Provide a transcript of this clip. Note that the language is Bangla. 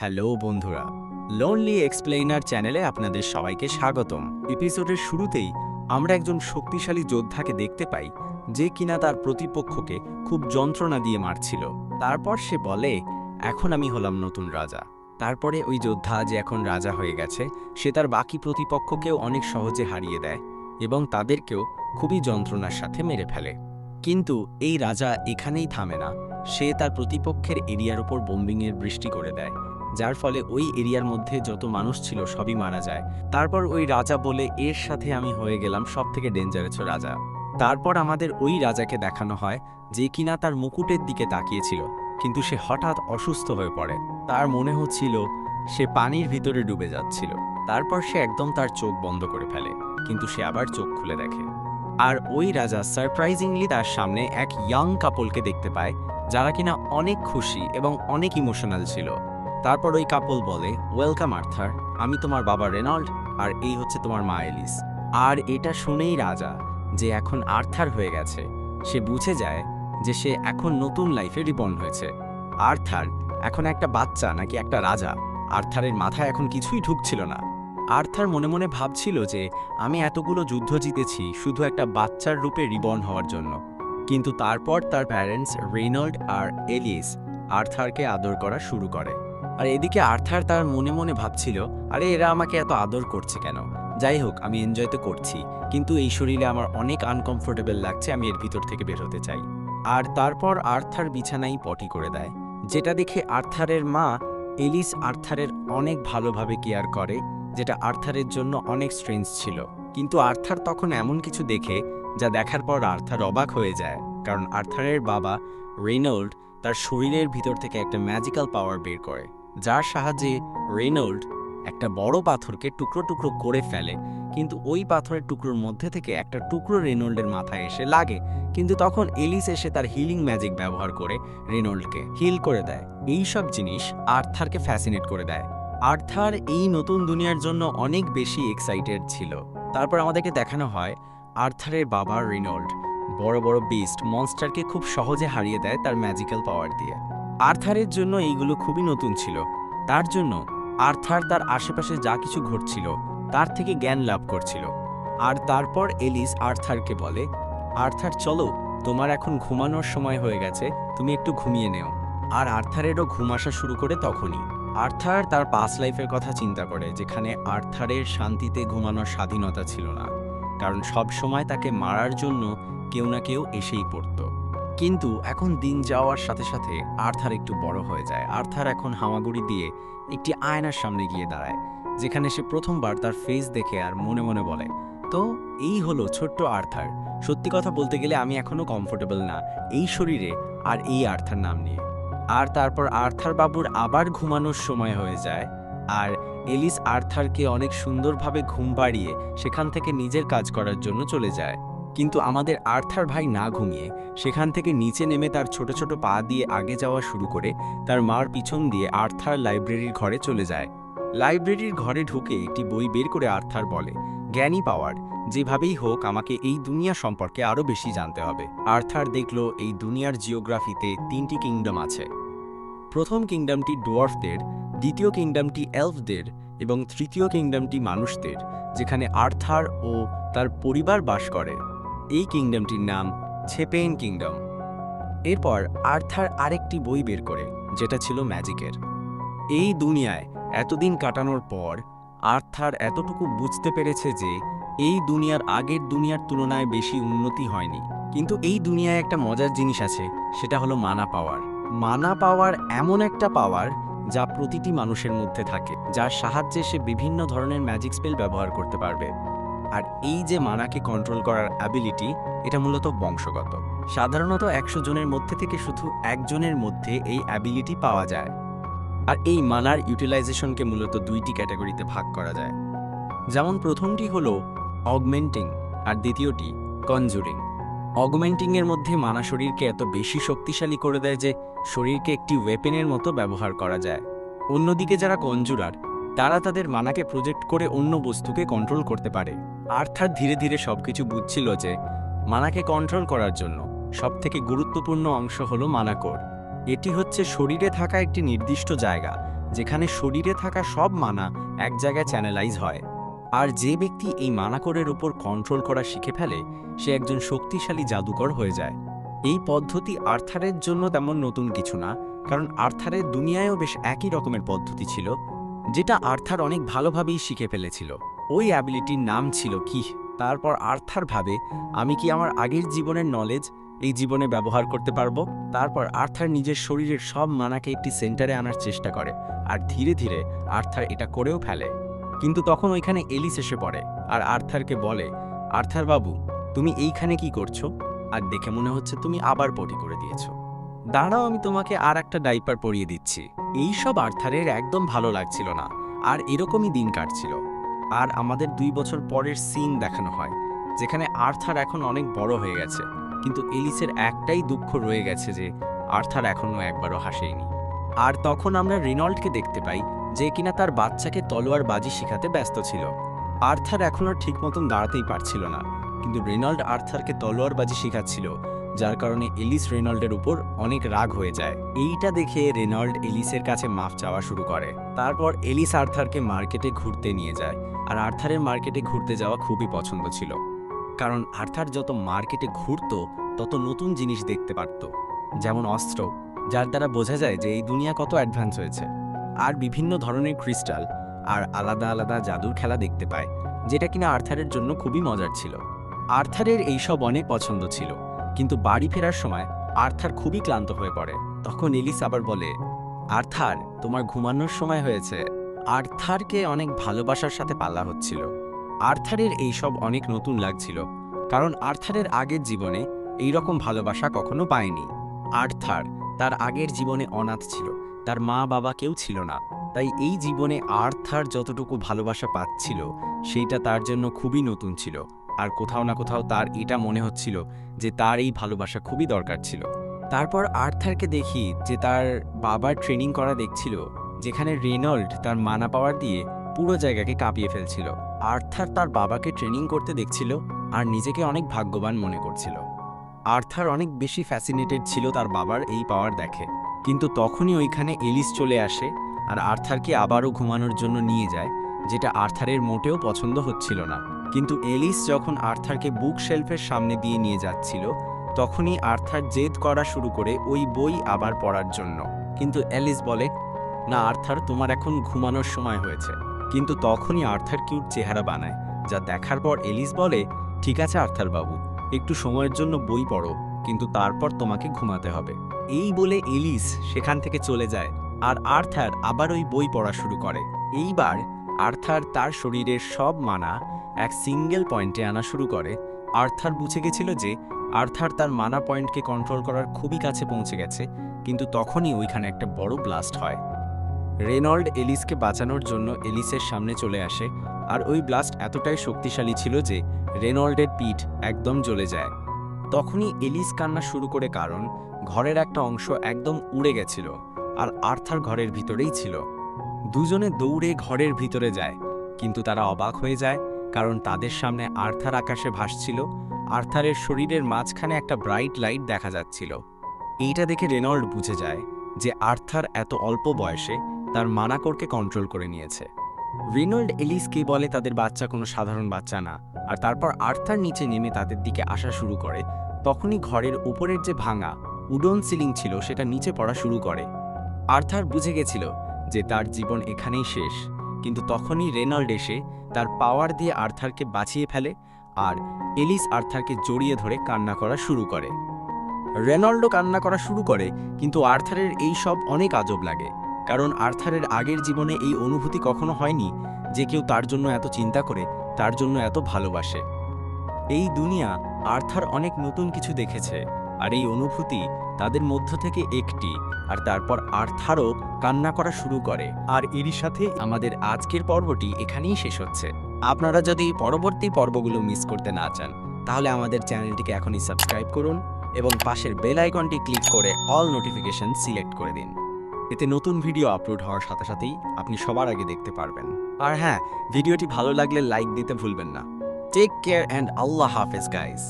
হ্যালো বন্ধুরা, লোনলি এক্সপ্লেইনার চ্যানেলে আপনাদের সবাইকে স্বাগতম। এপিসোডের শুরুতেই আমরা একজন শক্তিশালী যোদ্ধাকে দেখতে পাই যে কিনা তার প্রতিপক্ষকে খুব যন্ত্রণা দিয়ে মারছিল। তারপর সে বলে, এখন আমি হলাম নতুন রাজা। তারপরে ওই যোদ্ধা যে এখন রাজা হয়ে গেছে সে তার বাকি প্রতিপক্ষকেও অনেক সহজে হারিয়ে দেয় এবং তাদেরকেও খুবই যন্ত্রণার সাথে মেরে ফেলে। কিন্তু এই রাজা এখানেই থামে না, সে তার প্রতিপক্ষের এরিয়ার উপর বোম্বিংয়ের বৃষ্টি করে দেয়, যার ফলে ওই এরিয়ার মধ্যে যত মানুষ ছিল সবই মারা যায়। তারপর ওই রাজা বলে, এর সাথে আমি হয়ে গেলাম সবথেকে ডেঞ্জারাস রাজা। তারপর আমাদের ওই রাজাকে দেখানো হয় যে কিনা তার মুকুটের দিকে তাকিয়েছিল, কিন্তু সে হঠাৎ অসুস্থ হয়ে পড়ে। তার মনে হচ্ছিল সে পানির ভিতরে ডুবে যাচ্ছিল। তারপর সে একদম তার চোখ বন্ধ করে ফেলে, কিন্তু সে আবার চোখ খুলে দেখে। আর ওই রাজা সারপ্রাইজিংলি তার সামনে এক ইয়াং কাপলকে দেখতে পায়, যারা কিনা অনেক খুশি এবং অনেক ইমোশনাল ছিল। তারপর ওই কাপল বলে, ওয়েলকাম আর্থার, আমি তোমার বাবা রেনল্ড, আর এই হচ্ছে তোমার মা এলিস। আর এটা শুনেই রাজা, যে এখন আর্থার হয়ে গেছে, সে বুঝে যায় যে সে এখন নতুন লাইফে রিবর্ন হয়েছে। আর্থার এখন একটা বাচ্চা নাকি একটা রাজা, আর্থারের মাথায় এখন কিছুই ঢুকছিল না। আর্থার মনে মনে ভাবছিল যে আমি এতগুলো যুদ্ধ জিতেছি শুধু একটা বাচ্চার রূপে রিবর্ন হওয়ার জন্য। কিন্তু তারপর তার প্যারেন্টস রেনল্ড আর এলিস আর্থারকে আদর করা শুরু করে। আর এদিকে আর্থার তার মনে মনে ভাবছিল, আরে এরা আমাকে এত আদর করছে কেন? যাই হোক, আমি এনজয় তো করছি, কিন্তু এই শরীরে আমার অনেক আনকমফোর্টেবল লাগছে, আমি এর ভিতর থেকে বের হতে চাই। আর তারপর আর্থার বিছানায় পটি করে দেয়, যেটা দেখে আর্থারের মা এলিস আর্থারের অনেক ভালোভাবে কেয়ার করে, যেটা আর্থারের জন্য অনেক স্ট্রেঞ্জ ছিল। কিন্তু আর্থার তখন এমন কিছু দেখে যা দেখার পর আর্থার অবাক হয়ে যায়, কারণ আর্থারের বাবা রেনল্ড তার শরীরের ভিতর থেকে একটা ম্যাজিক্যাল পাওয়ার বের করে, যার সাহায্যে রেনল্ড একটা বড় পাথরকে টুকরো টুকরো করে ফেলে। কিন্তু ওই পাথরের টুকরোর মধ্যে থেকে একটা টুকরো রেনল্ডের মাথায় এসে লাগে, কিন্তু তখন এলিস এসে তার হিলিং ম্যাজিক ব্যবহার করে রেনল্ডকে হিল করে দেয়। এই সব জিনিস আর্থারকে ফ্যাসিনেট করে দেয়। আর্থার এই নতুন দুনিয়ার জন্য অনেক বেশি এক্সাইটেড ছিল। তারপর আমাদেরকে দেখানো হয় আর্থারের বাবা রেনল্ড বড় বড় বিস্ট মনস্টারকে খুব সহজে হারিয়ে দেয় তার ম্যাজিক্যাল পাওয়ার দিয়ে। আর্থারের জন্য এইগুলো খুবই নতুন ছিল, তার জন্য আর্থার তার আশেপাশে যা কিছু ঘটছিল তার থেকে জ্ঞান লাভ করছিল। আর তারপর এলিস আর্থারকে বলে, আর্থার চলো, তোমার এখন ঘুমানোর সময় হয়ে গেছে, তুমি একটু ঘুমিয়ে নেও। আর আর্থারেরও ঘুম আসা শুরু করে তখনই। আর্থার তার পাস্ট লাইফের কথা চিন্তা করে, যেখানে আর্থারের শান্তিতে ঘুমানোর স্বাধীনতা ছিল না, কারণ সব সময় তাকে মারার জন্য কেউ না কেউ এসেই পড়ত। কিন্তু এখন দিন যাওয়ার সাথে সাথে আর্থার একটু বড় হয়ে যায়। আর্থার এখন হামাগুড়ি দিয়ে একটি আয়নার সামনে গিয়ে দাঁড়ায়, যেখানে সে প্রথমবার তার ফেস দেখে আর মনে মনে বলে, তো এই হলো ছোট্ট আর্থার। সত্যি কথা বলতে গেলে আমি এখনো কমফোর্টেবল না এই শরীরে আর এই আর্থার নাম নিয়ে। আর তারপর আর্থার বাবুর আবার ঘুমানোর সময় হয়ে যায়, আর এলিস আর্থারকে অনেক সুন্দরভাবে ঘুম পাড়িয়ে সেখান থেকে নিজের কাজ করার জন্য চলে যায়। কিন্তু আমাদের আর্থার ভাই না ঘুমিয়ে সেখান থেকে নিচে নেমে তার ছোট ছোট পা দিয়ে আগে যাওয়া শুরু করে তার মার পিছন দিয়ে আর্থার লাইব্রেরির ঘরে চলে যায়। লাইব্রেরির ঘরে ঢুকে একটি বই বের করে আর্থার বলে, জ্ঞানী পাওয়ার, যেভাবেই হোক আমাকে এই দুনিয়া সম্পর্কে আরও বেশি জানতে হবে। আর্থার দেখল এই দুনিয়ার জিওগ্রাফিতে 3টি কিংডম আছে। প্রথম কিংডমটি ডোয়ার্ফদের, দ্বিতীয় কিংডমটি এলফদের এবং তৃতীয় কিংডমটি মানুষদের, যেখানে আর্থার ও তার পরিবার বাস করে। এই কিংডমটির নাম ছেপেইন কিংডম। এরপর আর্থার আরেকটি বই বের করে, যেটা ছিল ম্যাজিকের। এই দুনিয়ায় এতদিন কাটানোর পর আর্থার এতটুকু বুঝতে পেরেছে যে এই দুনিয়ার আগের দুনিয়ার তুলনায় বেশি উন্নতি হয়নি। কিন্তু এই দুনিয়ায় একটা মজার জিনিস আছে, সেটা হলো মানা পাওয়ার। মানা পাওয়ার এমন একটা পাওয়ার যা প্রতিটি মানুষের মধ্যে থাকে, যার সাহায্যে সে বিভিন্ন ধরনের ম্যাজিক স্পেল ব্যবহার করতে পারবে। আর এই যে মানাকে কন্ট্রোল করার অ্যাবিলিটি, এটা মূলত বংশগত। সাধারণত 100 জনের মধ্যে থেকে শুধু একজনের মধ্যে এই অ্যাবিলিটি পাওয়া যায়। আর এই মানার ইউটিলাইজেশনকে মূলত 2টি ক্যাটাগরিতে ভাগ করা যায়। যেমন প্রথমটি হলো অগমেন্টিং আর দ্বিতীয়টি কনজুরিং। অগমেন্টিংয়ের মধ্যে মানা শরীরকে এত বেশি শক্তিশালী করে দেয় যে শরীরকে একটি ওয়েপেনের মতো ব্যবহার করা যায়। অন্যদিকে যারা কনজুরার, তারা তাদের মানাকে প্রজেক্ট করে অন্য বস্তুকে কন্ট্রোল করতে পারে। আর্থার ধীরে ধীরে সবকিছু বুঝছিল যে মানাকে কন্ট্রোল করার জন্য সবথেকে গুরুত্বপূর্ণ অংশ হলো মানা কোর। এটি হচ্ছে শরীরে থাকা একটি নির্দিষ্ট জায়গা যেখানে শরীরে থাকা সব মানা এক জায়গায় চ্যানেলাইজ হয়। আর যে ব্যক্তি এই মানাকরের উপর কন্ট্রোল করা শিখে ফেলে সে একজন শক্তিশালী জাদুকর হয়ে যায়। এই পদ্ধতি আর্থারের জন্য তেমন নতুন কিছু না, কারণ আর্থারের দুনিয়ায়ও বেশ একই রকমের পদ্ধতি ছিল, যেটা আর্থার অনেক ভালোভাবেই শিখে ফেলেছিল। ওই অ্যাবিলিটির নাম ছিল কি। তারপর আর্থার ভাবে, আমি কি আমার আগের জীবনের নলেজ এই জীবনে ব্যবহার করতে পারবো? তারপর আর্থার নিজের শরীরের সব মানাকে একটি সেন্টারে আনার চেষ্টা করে, আর ধীরে ধীরে আর্থার এটা করেও ফেলে। কিন্তু তখন ওইখানে এলিস এসে পড়ে আর আর্থারকে বলে, আর্থার বাবু, তুমি এইখানে কি করছো? আর দেখে মনে হচ্ছে তুমি আবার পটি করে দিয়েছো। দাঁড়াও, আমি তোমাকে আর একটা ডাইপার পরিয়ে দিচ্ছি। এইসব আর্থারের একদম ভালো লাগছিল না, আর এরকমই দিন কাটছিল। আর আমাদের 2 বছর পরের সিন দেখানো হয়, যেখানে আর্থার এখন অনেক বড় হয়ে গেছে, কিন্তু এলিসের একটাই দুঃখ রয়ে গেছে যে আর্থার এখনো একবারও হাসেনি। আর তখন আমরা রেনল্ডকে দেখতে পাই, যে কিনা তার বাচ্চাকে তলোয়ার বাজি শেখাতে ব্যস্ত ছিল। আর্থার এখনও ঠিক মতন দাঁড়াতেই পারছিল না, কিন্তু রেনল্ড আর্থারকে তলোয়ার বাজি শেখাচ্ছিল, যার কারণে এলিস রেনল্ডের উপর অনেক রাগ হয়ে যায়। এইটা দেখে রেনল্ড এলিসের কাছে মাফ চাওয়া শুরু করে। তারপর এলিস আর্থারকে মার্কেটে ঘুরতে নিয়ে যায়, আর আর্থারের মার্কেটে ঘুরতে যাওয়া খুবই পছন্দ ছিল, কারণ আর্থার যত মার্কেটে ঘুরত তত নতুন জিনিস দেখতে পারত, যেমন অস্ত্র, যার দ্বারা বোঝা যায় যে এই দুনিয়া কত অ্যাডভান্স হয়েছে, আর বিভিন্ন ধরনের ক্রিস্টাল আর আলাদা আলাদা জাদুর খেলা দেখতে পায়, যেটা কিনা আর্থারের জন্য খুবই মজার ছিল। আর্থারের এইসব অনেক পছন্দ ছিল, কিন্তু বাড়ি ফেরার সময় আর্থার খুবই ক্লান্ত হয়ে পড়ে। তখন এলিস আবার বলে, আর্থার, তোমার ঘুমানোর সময় হয়েছে। আর্থারকে অনেক ভালোবাসার সাথে পালা হচ্ছিল। আর্থারের এইসব অনেক নতুন লাগছিল, কারণ আর্থারের আগের জীবনে এইরকম ভালোবাসা কখনো পায়নি। আর্থার তার আগের জীবনে অনাথ ছিল, তার মা বাবা কেউ ছিল না, তাই এই জীবনে আর্থার যতটুকু ভালোবাসা পাচ্ছিল সেইটা তার জন্য খুবই নতুন ছিল। আর কোথাও না কোথাও তার এটা মনে হচ্ছিল যে তার এই ভালোবাসা খুবই দরকার ছিল। তারপর আর্থারকে দেখি যে তার বাবার ট্রেনিং করা দেখছিল, যেখানে রেনল্ড তার মানা পাওয়ার দিয়ে পুরো জায়গাকে কাঁপিয়ে ফেলছিল। আর্থার তার বাবাকে ট্রেনিং করতে দেখছিল আর নিজেকে অনেক ভাগ্যবান মনে করছিল। আর্থার অনেক বেশি ফ্যাসিনেটেড ছিল তার বাবার এই পাওয়ার দেখে। কিন্তু তখনই ওইখানে এলিস চলে আসে আর আর্থারকে আবারও ঘুমানোর জন্য নিয়ে যায়, যেটা আর্থারের মোটেও পছন্দ হচ্ছিল না। কিন্তু এলিস যখন আর্থারকে বুক শেলফের সামনে দিয়ে নিয়ে যাচ্ছিল, তখনই আর্থার জেদ করা শুরু করে ওই বই আবার পড়ার জন্য। কিন্তু এলিস বলে, না আর্থার, তোমার এখন ঘুমানোর সময় হয়েছে। কিন্তু তখনই আর্থার কিউট চেহারা বানায়, যা দেখার পর এলিস বলে, ঠিক আছে আর্থার বাবু, একটু সময়ের জন্য বই পড়ো, কিন্তু তারপর তোমাকে ঘুমাতে হবে। এই বলে এলিস সেখান থেকে চলে যায়, আর আর্থার আবার ওই বই পড়া শুরু করে। এইবার আর্থার তার শরীরের সব মানা এক সিঙ্গেল পয়েন্টে আনা শুরু করে। আর্থার বুঝে গেছিল যে আর্থার তার মানা পয়েন্টকে কন্ট্রোল করার খুবই কাছে পৌঁছে গেছে, কিন্তু তখনই ওইখানে একটা বড় ব্লাস্ট হয়। রেনল্ড এলিসকে বাঁচানোর জন্য এলিসের সামনে চলে আসে, আর ওই ব্লাস্ট এতটাই শক্তিশালী ছিল যে রেনল্ডের পিঠ একদম জ্বলে যায়। তখনই এলিস কান্না শুরু করে, কারণ ঘরের একটা অংশ একদম উড়ে গেছিল, আর আর্থার ঘরের ভিতরেই ছিল। দুজনে দৌড়ে ঘরের ভিতরে যায়, কিন্তু তারা অবাক হয়ে যায়, কারণ তাদের সামনে আর্থার আকাশে ভাসছিল। আর্থারের শরীরের মাঝখানে একটা ব্রাইট লাইট দেখা যাচ্ছিল। এইটা দেখে রেনল্ড বুঝে যায় যে আর্থার এত অল্প বয়সে তার মানাকরকে কন্ট্রোল করে নিয়েছে। রেনল্ড এলিসকে বলে তাদের বাচ্চা কোনো সাধারণ বাচ্চা না, আর তারপর আর্থার নিচে নেমে তাদের দিকে আসা শুরু করে। তখনই ঘরের উপরের যে ভাঙা উডন সিলিং ছিল সেটা নিচে পড়া শুরু করে। আর্থার বুঝে গেছিল যে তার জীবন এখানেই শেষ, কিন্তু তখনই রেনল্ড এসে তার পাওয়ার দিয়ে আর্থারকে বাঁচিয়ে ফেলে, আর এলিস আর্থারকে জড়িয়ে ধরে কান্না করা শুরু করে। রেনল্ডও কান্না করা শুরু করে, কিন্তু আর্থারের এই সব অনেক আজব লাগে, কারণ আর্থারের আগের জীবনে এই অনুভূতি কখনো হয়নি যে কেউ তার জন্য এত চিন্তা করে, তার জন্য এত ভালোবাসে। এই দুনিয়া আর্থার অনেক নতুন কিছু দেখেছে, আর এই অনুভূতি তাদের মধ্য থেকে একটি। আর তারপর আর্থারও কান্না করা শুরু করে, আর এরই সাথে আমাদের আজকের পর্বটি এখানেই শেষ হচ্ছে। আপনারা যদি পরবর্তী পর্বগুলো মিস করতে না চান, তাহলে আমাদের চ্যানেলটিকে এখনই সাবস্ক্রাইব করুন এবং পাশের বেল আইকনটি ক্লিক করে অল নোটিফিকেশন সিলেক্ট করে দিন। এতে নতুন ভিডিও আপলোড হওয়ার সাথে সাথেই আপনি সবার আগে দেখতে পারবেন। আর হ্যাঁ, ভিডিওটি ভালো লাগলে লাইক দিতে ভুলবেন না। টেক কেয়ার অ্যান্ড আল্লাহ হাফেজ গাইজ।